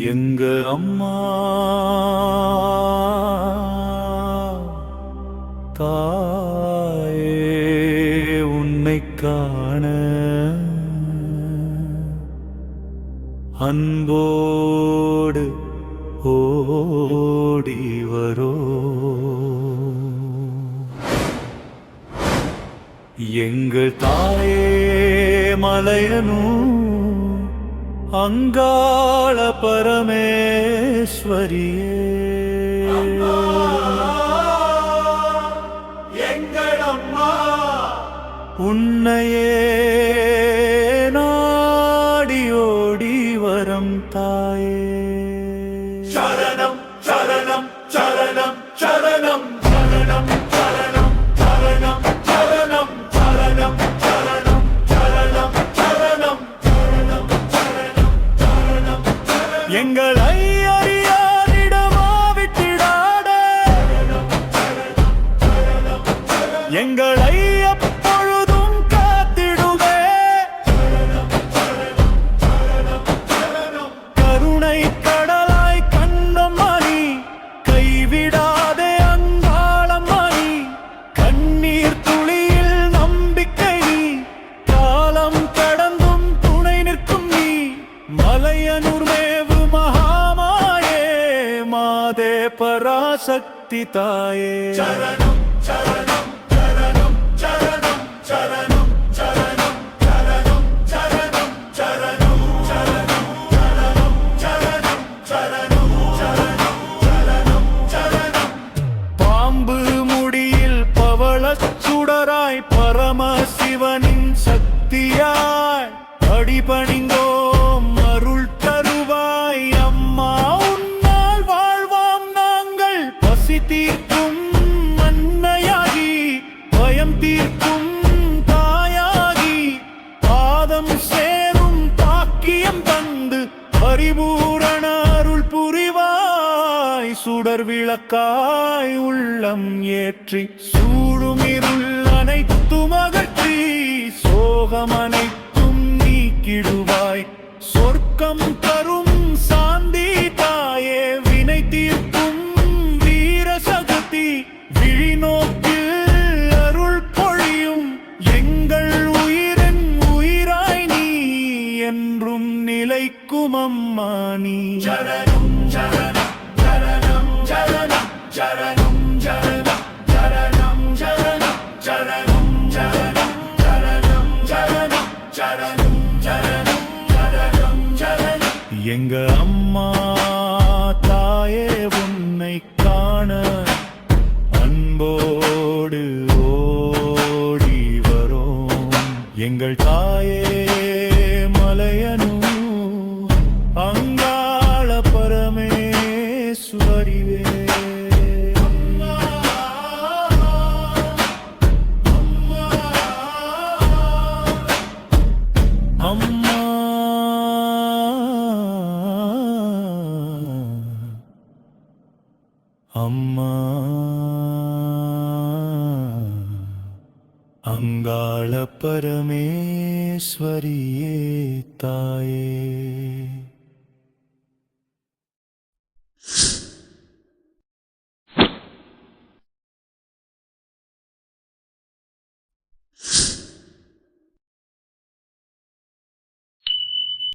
எங்க அம்மா தாயே உன்னை காண அன்போடு ஓடி வரோ எங்கள் தாயே மலையனும் அங்காள பரமேஸ்வரியே எங்கள் அம்மா உன்னையே நாடி ஓடி வரம் தாயே சரணம் சரணம் சரணம் சரணம் சரணம் சரணம் சரணம் சரணம் சரணம் சரணம் சரணம் சரணம் சரணம் எங்களை அறியாரிடமாவிட்டிடாட எங்களை எப்பொழுதும் காத்திடுவே கருணை கடலாய் கண்ணம்மானி கைவிடாதே அங்காளம்மானி கண்ணீர் துளியில் நம்பிக்கை நீ காலம் கடந்தும் துணை நிற்கும் நீ மலையனூர் மேவு மகாமாயே மாதே பராசக்தி தாயே சரணம் சரணம் சரணம் சரணம் சரணம் சரணம் சரணம் சரணம் சரணம் சரணம் சரணம் சரணம் சரணம் சரணம் சரணம் பாம்பு முடியில் பவளச் சுடராய் பரமசிவனின் சக்தியாய் அடிபணிந்தோம் அருள் தருவாய் அம்மா உன்னால் வாழ்வாம் நாங்கள் பசி தீர்க்கும் அன்னையாகி பயம் தீர்க்கும் தாயாகி பாதம் சேரும் பாக்கியம் தந்து பரிபூரண அருள் புரிவாய் சுடர் விளக்காய் உள்ளம் ஏற்றி சூடும் இருள் அனைத்தும் அகற்றி சோகம் அனைத்தும் நீக்கிடுவாய் சொர்க்கம் தரும் சாந்தி தாயே வினை தீர்க்கும் வீர சக்தி விழிநோக்கில் அருள் பொழியும் எங்கள் உயிரின் உயிராய் நீ என்றும் நிலைக்கும் அம்மா நீ சரணம் சரணம் சரணம் சரணம் சரணம் சரணம் சரணம் சரணம் சரணம் சரணம் சரணம் சரணம் சரணம் சரணம் சரணம் சரணம் எங்க அம்மா தாயே உன்னை காண அன்போடு ஓடி வரோம் எங்கள் தாயே மலையனூர் அங்காள பரமேஸ்வரிவே அம்மா அம்மா அங்காள பரமேஸ்வரியே தாயே